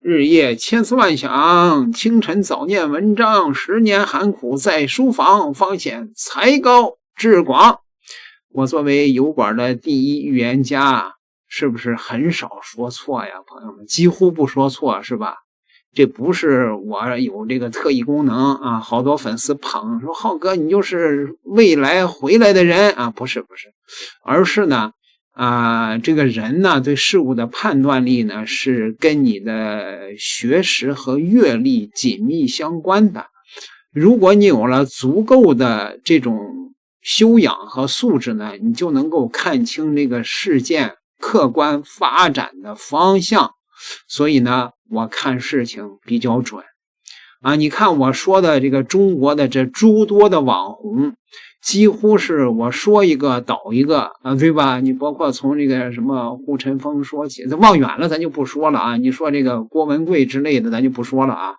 日夜千思万想，清晨早念文章，10年寒苦在书房，方显才高志广。我作为油管的第一预言家，是不是很少说错呀？朋友们，几乎不说错，是吧？这不是我有这个特异功能啊，好多粉丝捧说浩哥你就是未来回来的人啊，不是，而是呢这个人呢对事物的判断力呢是跟你的学识和阅历紧密相关的。如果你有了足够的这种修养和素质呢，你就能够看清这个事件客观发展的方向。所以呢，我看事情比较准你看我说的这个中国的这诸多的网红，几乎是我说一个倒一个对吧？你包括从这个什么护尘风说起，望远了咱就不说了你说这个郭文贵之类的咱就不说了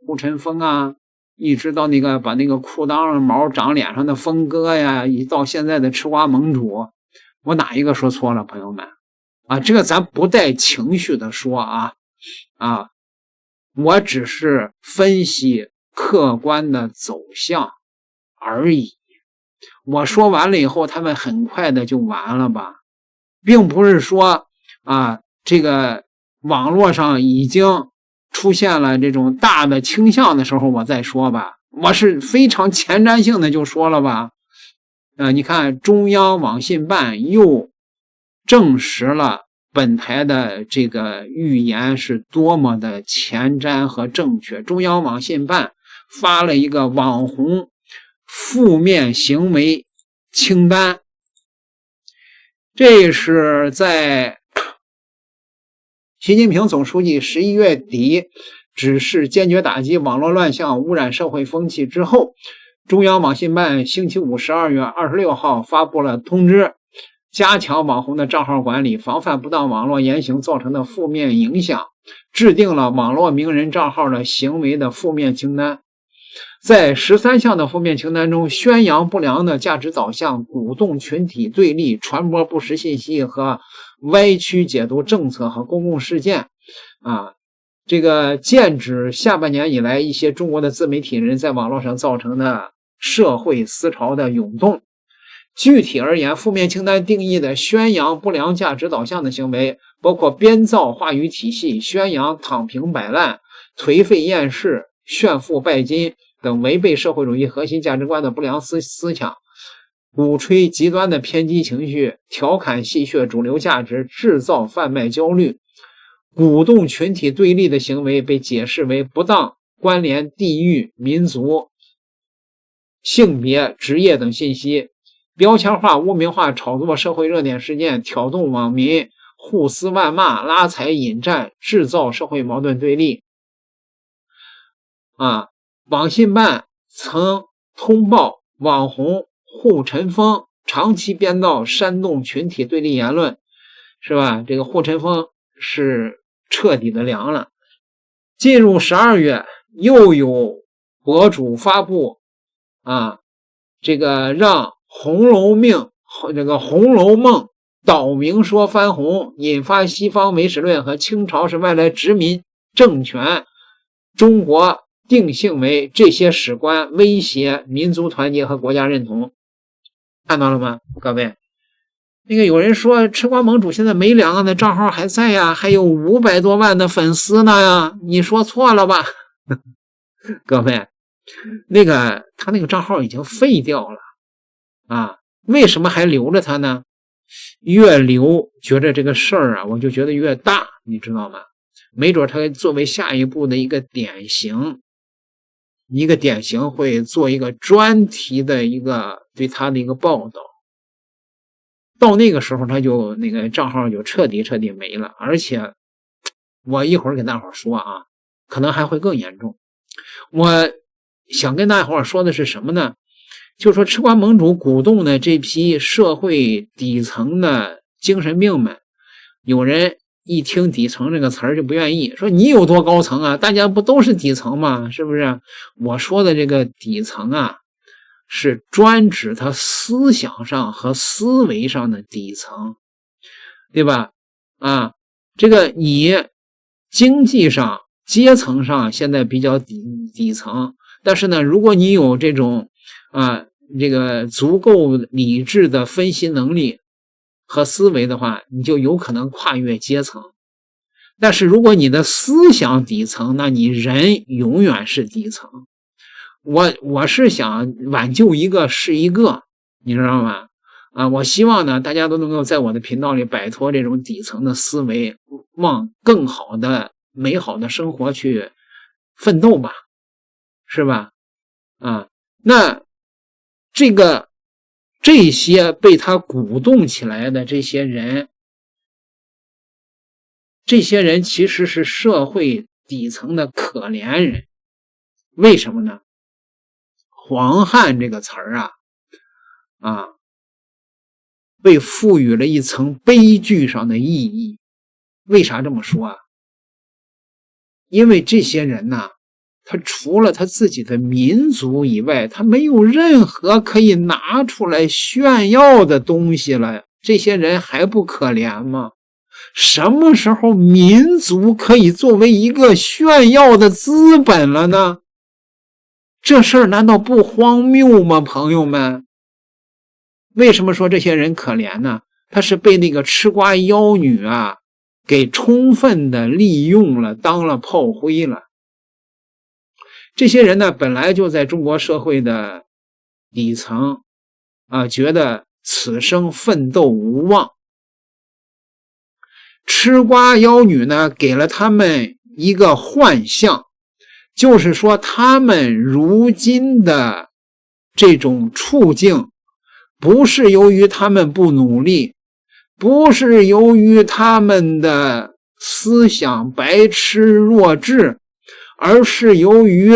护尘风一直到那个把那个裤裆上毛长脸上的峰哥呀，一到现在的吃瓜盟主，我哪一个说错了朋友们这个咱不带情绪的说我只是分析客观的走向而已。我说完了以后他们很快的就完了吧，并不是说这个网络上已经出现了这种大的倾向的时候我再说吧，我是非常前瞻性的就说了吧。你看中央网信办又证实了本台的这个预言是多么的前瞻和正确。中央网信办发了一个网红负面行为清单，这是在习近平总书记11月底指示坚决打击网络乱象污染社会风气之后，中央网信办星期五12月26号发布了通知，加强网红的账号管理，防范不当网络言行造成的负面影响，制定了网络名人账号的行为的负面清单。在13项的负面清单中，宣扬不良的价值导向，鼓动群体对立，传播不实信息和歪曲解读政策和公共事件这个剑指下半年以来一些中国的自媒体人在网络上造成的社会思潮的涌动。具体而言，负面清单定义的宣扬不良价值导向的行为，包括编造话语体系、宣扬躺平摆烂、颓废厌世、炫富拜金等违背社会主义核心价值观的不良思想，鼓吹极端的偏激情绪，调侃戏谑主流价值，制造贩卖焦虑，鼓动群体对立的行为被解释为不当关联地域、民族、性别、职业等信息，标签化、污名化、炒作社会热点事件，挑动网民互撕谩骂、拉踩引战，制造社会矛盾对立网信办曾通报网红护尘风长期编造煽动群体对立言论，是吧？这个护尘风是彻底的凉了。进入12月，又有博主发布这个让红楼梦岛明说翻红，引发西方唯史论和清朝是外来殖民政权，中国定性为这些史观威胁民族团结和国家认同。看到了吗各位？那个有人说吃瓜盟主现在没两个的账号还在呀，还有500多万的粉丝呢呀，你说错了吧各位，他那个账号已经废掉了为什么还留着他呢？越留觉得这个事儿我就觉得越大，你知道吗？没准他作为下一步的一个典型会做一个专题的一个对他的一个报道，到那个时候他就那个账号就彻底没了。而且我一会儿给大伙说可能还会更严重。我想跟大伙说的是什么呢？就说吃瓜盟主鼓动的这批社会底层的精神病们，有人一听底层这个词儿就不愿意，说你有多高层大家不都是底层吗？是不是？我说的这个底层是专指他思想上和思维上的底层，对吧？这个你经济上阶层上现在比较底层，但是呢，如果你有这种这个足够理智的分析能力和思维的话，你就有可能跨越阶层。但是如果你的思想底层，那你人永远是底层。我是想挽救一个是一个，你知道吗？我希望呢，大家都能够在我的频道里摆脱这种底层的思维，往更好的美好的生活去奋斗吧，是吧？那这些被他鼓动起来的这些人其实是社会底层的可怜人。为什么呢？黄汉这个词儿被赋予了一层悲剧上的意义。为啥这么说？因为这些人他除了他自己的民族以外，他没有任何可以拿出来炫耀的东西了。这些人还不可怜吗？什么时候民族可以作为一个炫耀的资本了呢？这事儿难道不荒谬吗，朋友们？为什么说这些人可怜呢？他是被那个吃瓜妖女给充分的利用了，当了炮灰了。这些人呢，本来就在中国社会的底层觉得此生奋斗无望。吃瓜妖女呢，给了他们一个幻象，就是说他们如今的这种处境，不是由于他们不努力，不是由于他们的思想白痴弱智，而是由于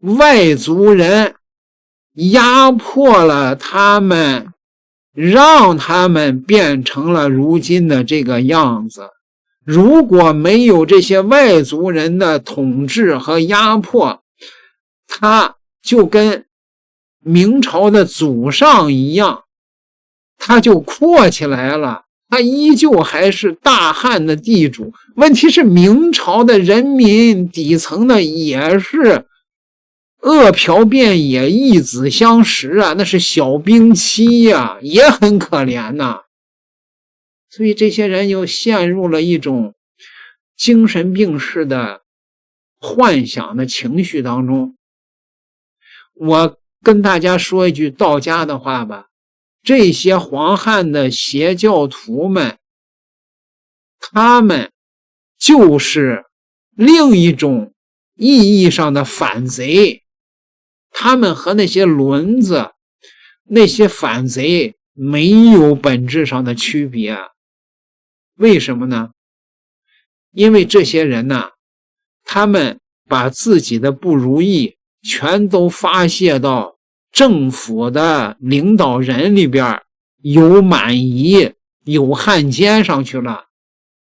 外族人压迫了他们，让他们变成了如今的这个样子。如果没有这些外族人的统治和压迫，他就跟明朝的祖上一样，他就阔起来了，他依旧还是大汉的地主。问题是明朝的人民底层的也是饿殍遍野，一子相食那是小兵妻也很可怜所以这些人又陷入了一种精神病式的幻想的情绪当中。我跟大家说一句道家的话吧，这些黄汉的邪教徒们，他们就是另一种意义上的反贼。他们和那些轮子、那些反贼没有本质上的区别。为什么呢？因为这些人他们把自己的不如意全都发泄到政府的领导人里边，有满夷有汉奸上去了。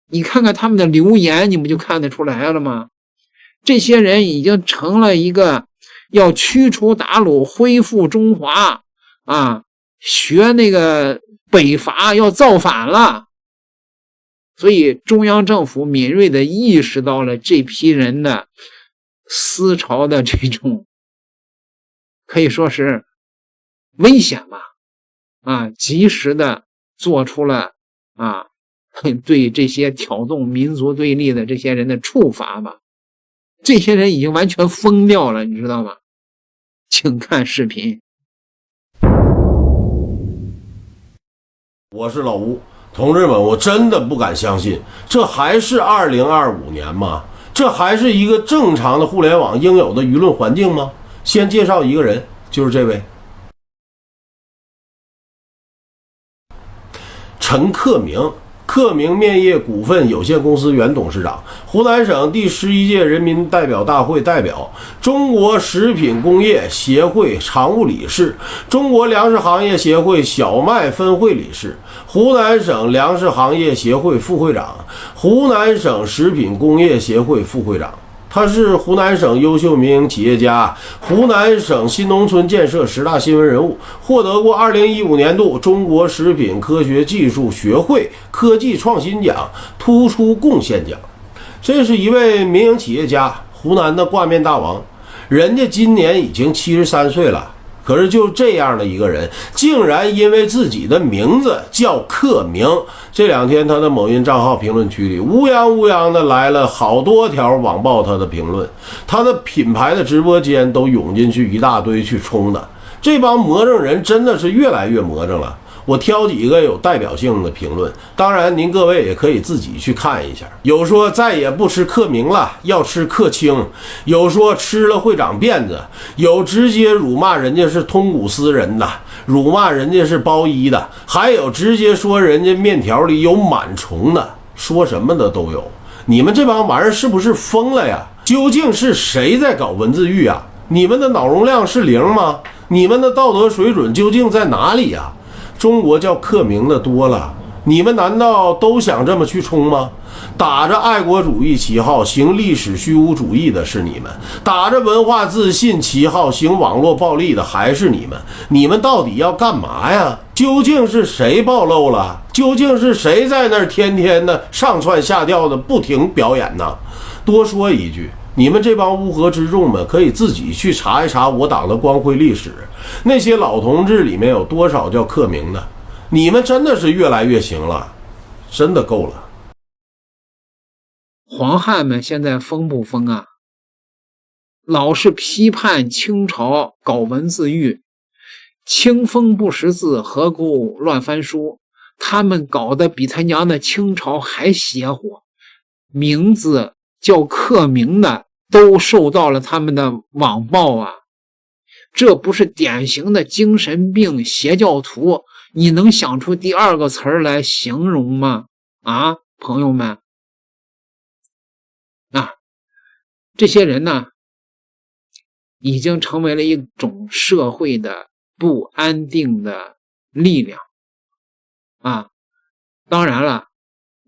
你看看他们的留言，你们就看得出来了吗？这些人已经成了一个要驱除鞑虏恢复中华学那个北伐要造反了。所以中央政府敏锐地意识到了这批人的思潮的这种可以说是危险吧及时的做出了对这些挑动民族对立的这些人的处罚吧。这些人已经完全疯掉了，你知道吗？请看视频。我是老吴，同志们，我真的不敢相信，这还是2025年吗？这还是一个正常的互联网应有的舆论环境吗？先介绍一个人，就是这位陈克明，克明面业股份有限公司原董事长，湖南省第11届人民代表大会代表，中国食品工业协会常务理事，中国粮食行业协会小麦分会理事，湖南省粮食行业协会副会长，湖南省食品工业协会副会长。他是湖南省优秀民营企业家，湖南省新农村建设10大新闻人物，获得过2015年度中国食品科学技术学会科技创新奖突出贡献奖。这是一位民营企业家，湖南的挂面大王，人家今年已经73岁了。可是就这样的一个人，竟然因为自己的名字叫克明，这2天他的某音账号评论区里乌泱的来了好多条网暴他的评论，他的品牌的直播间都涌进去一大堆去冲的。这帮魔怔人真的是越来越魔怔了。我挑几个有代表性的评论，当然您各位也可以自己去看一下。有说再也不吃克明了，要吃克清，有说吃了会长辫子，有直接辱骂人家是通古斯人的，辱骂人家是包衣的，还有直接说人家面条里有螨虫的，说什么的都有。你们这帮玩意儿是不是疯了呀？究竟是谁在搞文字狱啊？你们的脑容量是0吗？你们的道德水准究竟在哪里呀？中国叫克明的多了，你们难道都想这么去冲吗？打着爱国主义旗号行历史虚无主义的是你们，打着文化自信旗号行网络暴力的还是你们。你们到底要干嘛呀？究竟是谁暴露了？究竟是谁在那儿天天的上蹿下跳的不停表演呢？多说一句，你们这帮乌合之众们可以自己去查一查我党的光辉历史，那些老同志里面有多少叫克明的？你们真的是越来越行了，真的够了。黄汉们现在疯不疯啊？老是批判清朝搞文字狱，清风不识字，何故乱翻书？他们搞得比他娘的清朝还邪乎，名字叫克明的都受到了他们的网暴啊！这不是典型的精神病邪教徒，你能想出第2个词儿来形容吗？啊，朋友们，这些人呢，已经成为了一种社会的不安定的力量啊！当然了，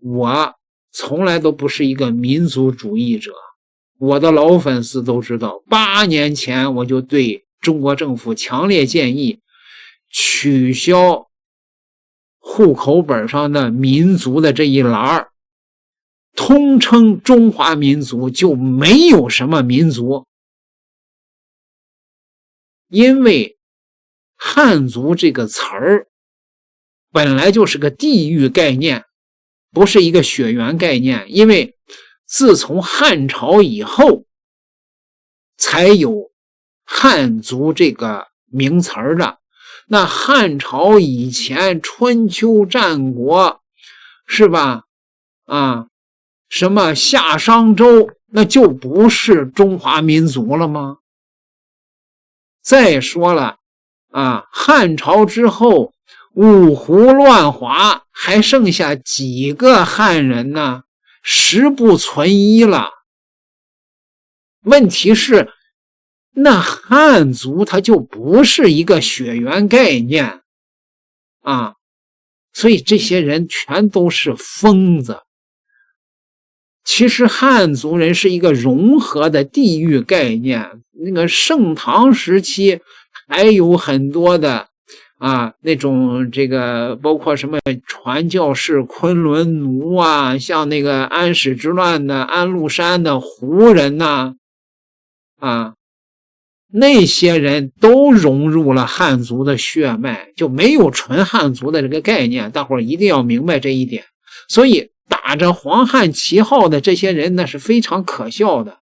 我从来都不是一个民族主义者，我的老粉丝都知道，8年前我就对中国政府强烈建议取消户口本上的民族的这一栏，通称中华民族，就没有什么民族。因为汉族这个词儿本来就是个地域概念，不是一个血缘概念，因为自从汉朝以后才有汉族这个名词儿的。那汉朝以前春秋战国是吧？什么夏商周，那就不是中华民族了吗？再说了汉朝之后五胡乱华，还剩下几个汉人呢？十不存一了。问题是那汉族它就不是一个血缘概念所以这些人全都是疯子。其实汉族人是一个融合的地域概念，那个盛唐时期还有很多的那种这个包括什么传教士、昆仑奴像那个安史之乱的安禄山的胡人那些人都融入了汉族的血脉，就没有纯汉族的这个概念，大伙儿一定要明白这一点。所以打着黄汉旗号的这些人那是非常可笑的。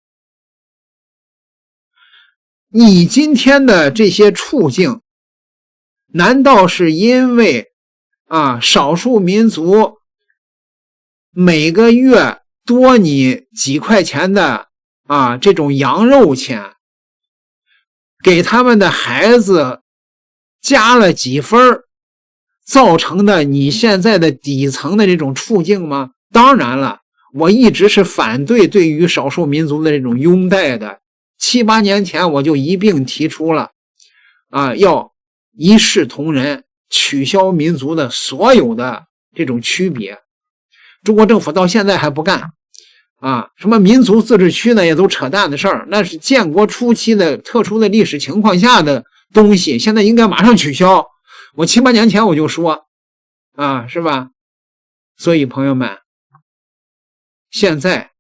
你今天的这些处境，难道是因为少数民族每个月多你几块钱的这种羊肉钱，给他们的孩子加了几分造成的你现在的底层的这种处境吗？当然了，我一直是反对对于少数民族的这种拥戴的。7、8年前我就一并提出了要一视同仁，取消民族的所有的这种区别。中国政府到现在还不干什么民族自治区呢，也都扯淡的事儿，那是建国初期的特殊的历史情况下的东西，现在应该马上取消。我7、8年前我就说是吧？所以朋友们，现在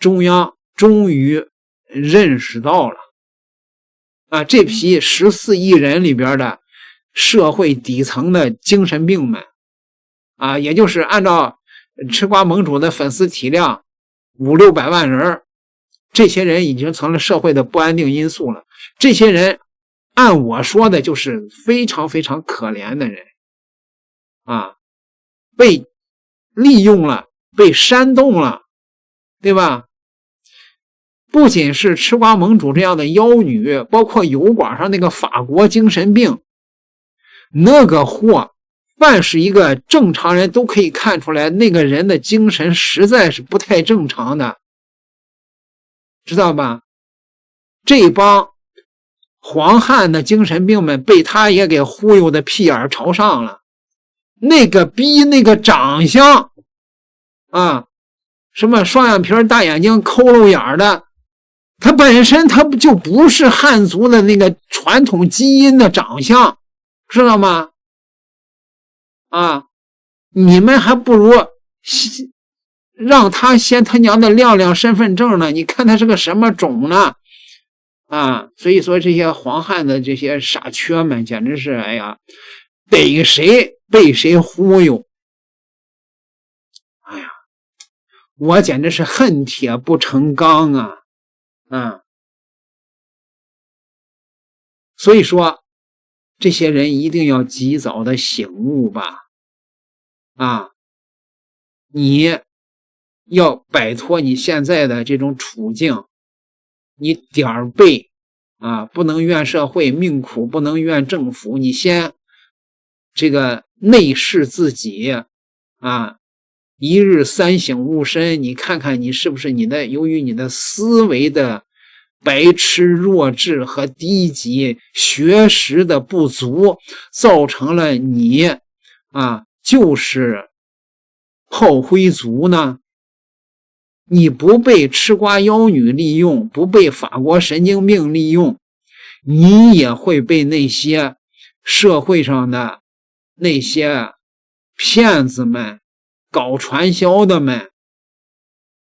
中央终于认识到了啊，这批14亿人里边的社会底层的精神病们啊，也就是按照吃瓜盟主的粉丝体量500-600万人，这些人已经成了社会的不安定因素了。这些人按我说的就是非常非常可怜的人啊，被利用了，被煽动了，对吧？不仅是吃瓜盟主这样的妖女，包括油管上那个法国精神病，那个货，凡是一个正常人都可以看出来，那个人的精神实在是不太正常的，知道吧？这帮黄汉的精神病们被他也给忽悠的屁眼朝上了。那个逼，那个长相啊，什么双眼皮大眼睛抠漏眼的，他本身他就不是汉族的那个传统基因的长相，知道吗？啊，你们还不如让他先他娘的亮亮身份证呢，你看他是个什么种呢？啊，所以说这些黄汉的这些傻缺们简直是，哎呀，逮谁被谁忽悠。哎呀，我简直是恨铁不成钢啊！所以说这些人一定要及早的醒悟吧。啊，你要摆脱你现在的这种处境，你点儿背啊，不能怨社会命苦，不能怨政府，你先这个内视自己啊，一日三省吾身，你看看你是不是由于你的思维的白痴弱智和低级，学识的不足，造成了你啊就是炮灰族呢？你不被吃瓜妖女利用，不被法国神经病利用，你也会被那些社会上的那些骗子们、搞传销的们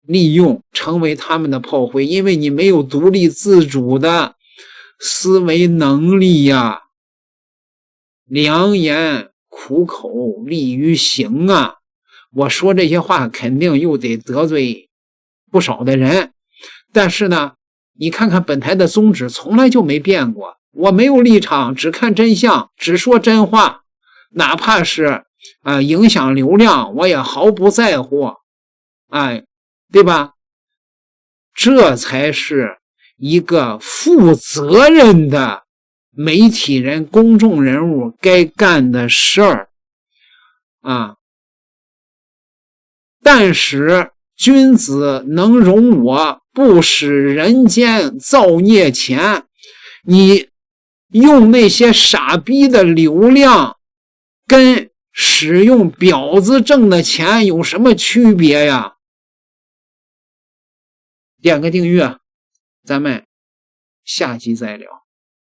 利用，成为他们的炮灰，因为你没有独立自主的思维能力呀。良言苦口利于行啊！我说这些话肯定又得得罪不少的人，但是呢，你看看本台的宗旨从来就没变过，我没有立场，只看真相，只说真话，哪怕是影响流量，我也毫不在乎，哎，对吧？这才是一个负责任的媒体人、公众人物该干的事儿啊！但使君子能容我，不使人间造孽钱。你用那些傻逼的流量跟使用婊子挣的钱有什么区别呀？点个订阅，咱们下集再聊。